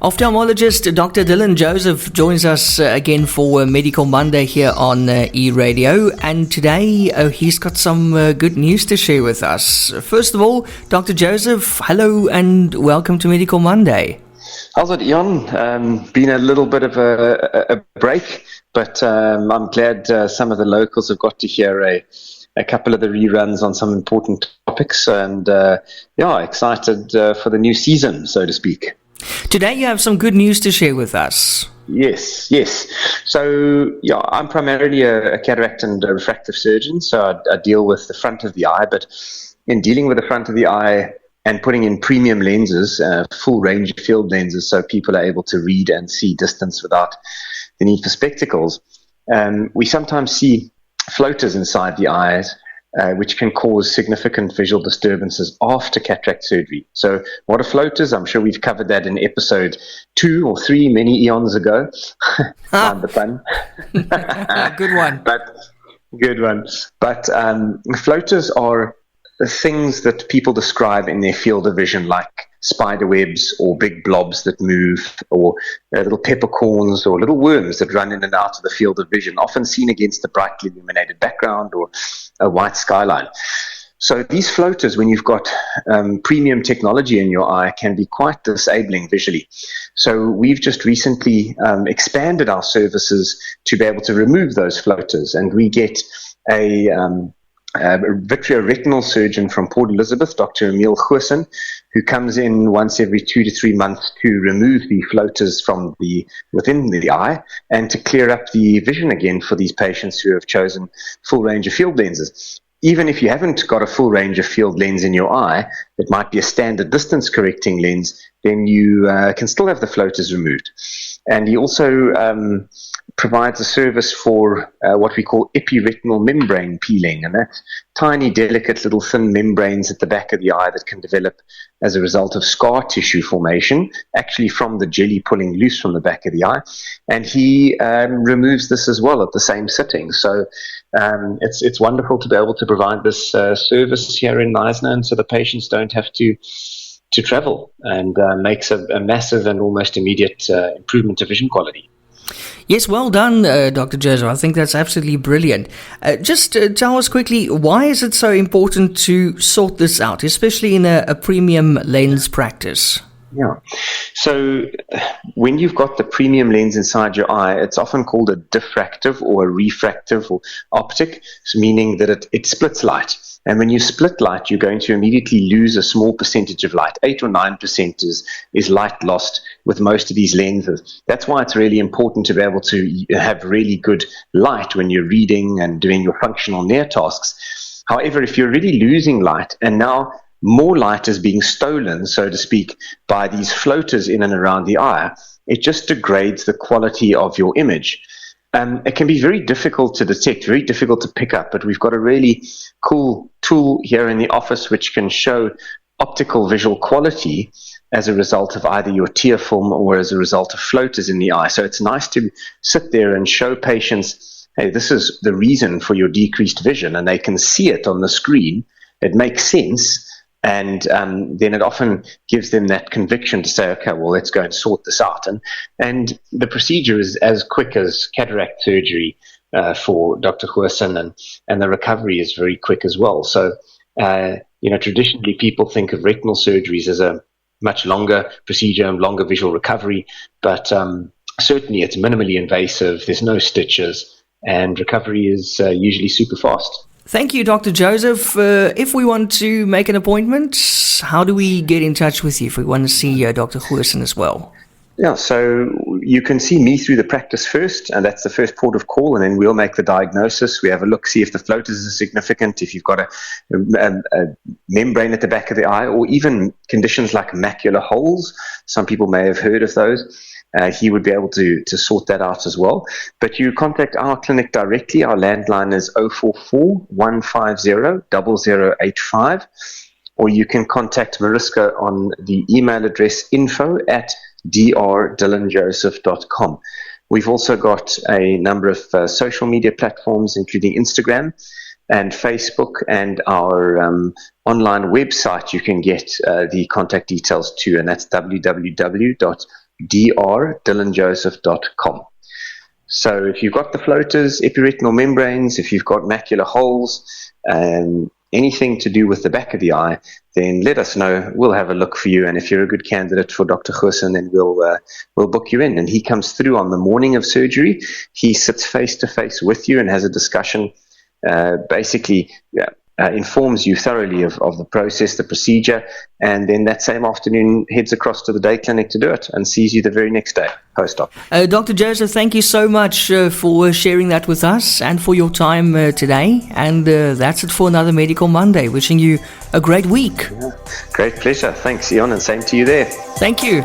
Ophthalmologist Dr Dylan Joseph joins us again for Medical Monday here on eRadio, and today he's got some good news to share with us. First of all, Dr Joseph, hello and welcome to Medical Monday. How's it, Ian? Been a little bit of a break, but I'm glad some of the locals have got to hear a couple of the reruns on some important topics, and excited for the new season, so to speak. Today you have some good news to share with us. Yes. So, I'm primarily a cataract and a refractive surgeon, so I deal with the front of the eye, but in dealing with the front of the eye and putting in premium lenses, full range of field lenses, so people are able to read and see distance without the need for spectacles, we sometimes see floaters inside the eyes, which can cause significant visual disturbances after cataract surgery. So what are floaters? I'm sure we've covered that in episode 2 or 3 many eons ago. Find the fun. Good one. But floaters are things that people describe in their field of vision like spider webs or big blobs that move, or little peppercorns or little worms that run in and out of the field of vision, often seen against a brightly illuminated background or a white skyline. So these floaters, when you've got premium technology in your eye, can be quite disabling visually. So we've just recently expanded our services to be able to remove those floaters, and we get a vitreoretinal surgeon from Port Elizabeth, Dr. Emil Goosen, who comes in once every 2 to 3 months to remove the floaters from within the eye and to clear up the vision again for these patients who have chosen full range of field lenses. Even if you haven't got a full range of field lens in your eye, it might be a standard distance correcting lens, then you can still have the floaters removed. And he also provides a service for what we call epiretinal membrane peeling, and that's tiny, delicate, little thin membranes at the back of the eye that can develop as a result of scar tissue formation, actually from the jelly pulling loose from the back of the eye. And he removes this as well at the same sitting. So it's wonderful to be able to provide this service here in Knysna, and so the patients don't have to travel, and makes a massive and almost immediate improvement to vision quality. Yes, well done, Dr. Joseph. I think that's absolutely brilliant. Just tell us quickly, why is it so important to sort this out, especially in a premium lens practice? Yeah. So when you've got the premium lens inside your eye, it's often called a diffractive or a refractive or optic, meaning that it splits light. And when you split light, you're going to immediately lose a small percentage of light. 8 or 9% is light lost with most of these lenses. That's why it's really important to be able to have really good light when you're reading and doing your functional near tasks. However, if you're really losing light, and now more light is being stolen, so to speak, by these floaters in and around the eye, it just degrades the quality of your image. It can be very difficult to detect, very difficult to pick up, but we've got a really cool tool here in the office which can show optical visual quality as a result of either your tear film or as a result of floaters in the eye. So it's nice to sit there and show patients, hey, this is the reason for your decreased vision, and they can see it on the screen. It makes sense. And then it often gives them that conviction to say, okay, well, let's go and sort this out. And the procedure is as quick as cataract surgery for Dr. Goosen, and the recovery is very quick as well. So, traditionally people think of retinal surgeries as a much longer procedure and longer visual recovery, but certainly it's minimally invasive. There's no stitches, and recovery is usually super fast. Thank you, Dr. Joseph. If we want to make an appointment, how do we get in touch with you if we want to see Dr. Goosen as well? Yeah, so you can see me through the practice first, and that's the first port of call, and then we'll make the diagnosis. We have a look, see if the floaters are significant, if you've got a membrane at the back of the eye, or even conditions like macular holes. Some people may have heard of those. He would be able to sort that out as well. But you contact our clinic directly. Our landline is 044-150-0085. Or you can contact Mariska on the email address info@drdyllanjoseph.com. We've also got a number of social media platforms, including Instagram and Facebook, and our online website. You can get the contact details too, and that's www.drdyllanjoseph.com. drdylanjoseph.com. So if you've got the floaters, epiretinal membranes, if you've got macular holes, anything to do with the back of the eye, then let us know. We'll have a look for you. And if you're a good candidate for Dr. Goosen, then we'll book you in. And he comes through on the morning of surgery. He sits face to face with you and has a discussion, informs you thoroughly of the process, the procedure, and then that same afternoon heads across to the day clinic to do it and sees you the very next day post-op. Dr. Joseph, thank you so much for sharing that with us and for your time today. And that's it for another Medical Monday. Wishing you a great week. Yeah. Great pleasure. Thanks, Ian, and same to you there. Thank you.